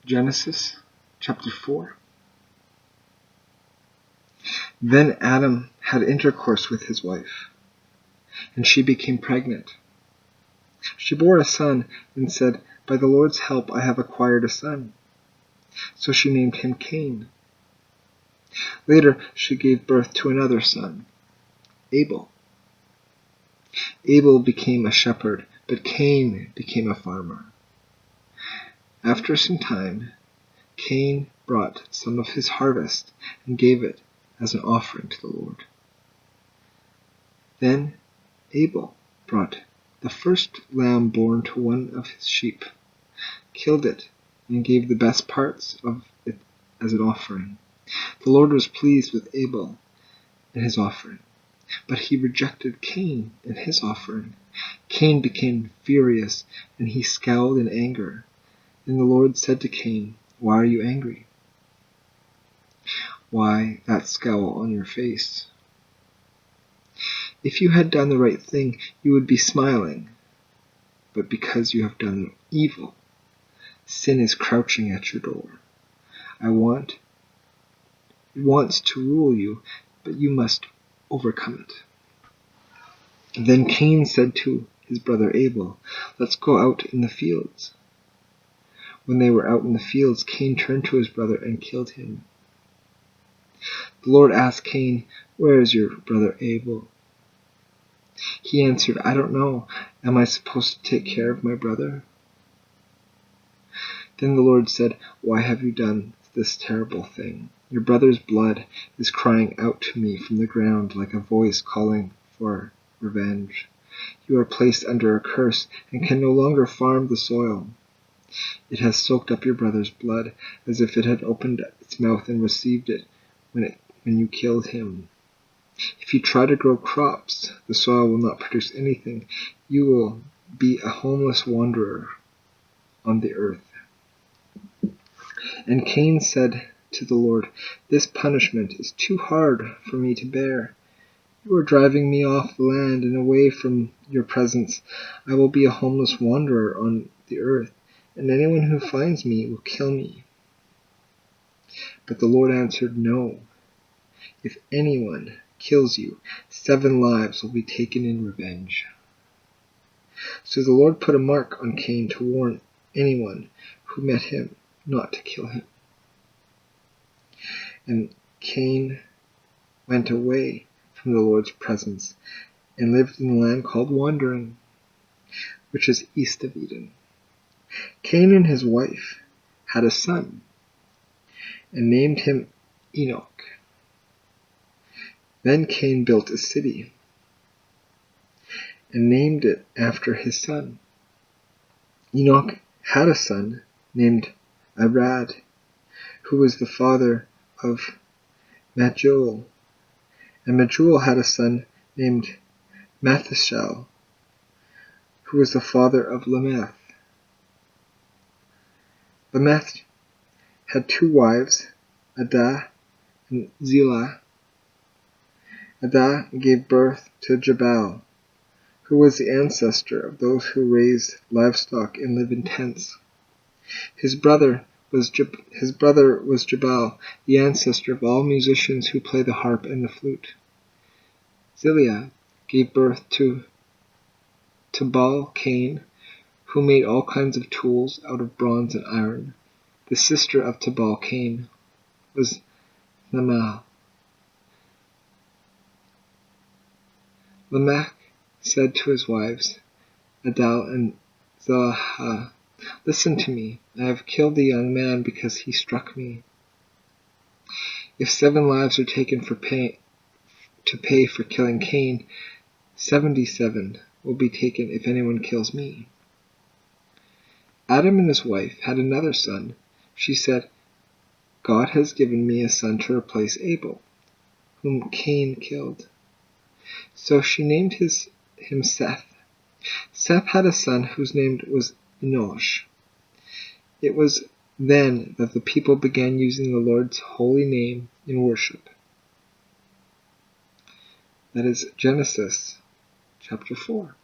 Genesis chapter 4. Then Adam had intercourse with his wife, and she became pregnant. She bore a son and said, "By the Lord's help I have acquired a son." So she named him Cain. Later she gave birth to another son, Abel. Abel became a shepherd, but Cain became a farmer. After some time, Cain brought some of his harvest and gave it as an offering to the Lord. Then Abel brought the first lamb born to one of his sheep, killed it, and gave the best parts of it as an offering. The Lord was pleased with Abel and his offering, but he rejected Cain and his offering. Cain became furious, and he scowled in anger. Then the Lord said to Cain, "Why are you angry? Why that scowl on your face? If you had done the right thing, you would be smiling. But because you have done evil, sin is crouching at your door. It wants to rule you, but you must overcome it." Then Cain said to his brother Abel, "Let's go out in the fields." When they were out in the fields, Cain turned to his brother and killed him. The Lord asked Cain, "Where is your brother Abel?" He answered, "I don't know. Am I supposed to take care of my brother?" Then the Lord said, "Why have you done this terrible thing? Your brother's blood is crying out to me from the ground like a voice calling for revenge. You are placed under a curse and can no longer farm the soil. It has soaked up your brother's blood as if it had opened its mouth and received it when you killed him. If you try to grow crops, the soil will not produce anything. You will be a homeless wanderer on the earth." And Cain said to the Lord, "This punishment is too hard for me to bear. You are driving me off the land and away from your presence. I will be a homeless wanderer on the earth, and anyone who finds me will kill me." But the Lord answered, "No. If anyone kills you, 7 lives will be taken in revenge." So the Lord put a mark on Cain to warn anyone who met him not to kill him. And Cain went away from the Lord's presence and lived in the land called Wandering, which is east of Eden. Cain and his wife had a son and named him Enoch. Then Cain built a city and named it after his son. Enoch had a son named Arad, who was the father of Majuel. And Majuel had a son named Mathushael, who was the father of Lamech. Lamech had 2 wives, Adah and Zillah. Adah gave birth to Jabal, who was the ancestor of those who raise livestock and live in tents. His brother was Jabal, the ancestor of all musicians who play the harp and the flute. Zillah gave birth to Tubal-Cain, who made all kinds of tools out of bronze and iron. The sister of Tubal-Cain was Lamech. Lamech said to his wives, Adal and Zillah, "Listen to me. I have killed the young man because he struck me. If 7 lives are taken to pay for killing Cain, 77 will be taken if anyone kills me." Adam and his wife had another son. She said, "God has given me a son to replace Abel, whom Cain killed." So she named him Seth. Seth had a son whose name was Enosh. It was then that the people began using the Lord's holy name in worship. That is Genesis chapter 4.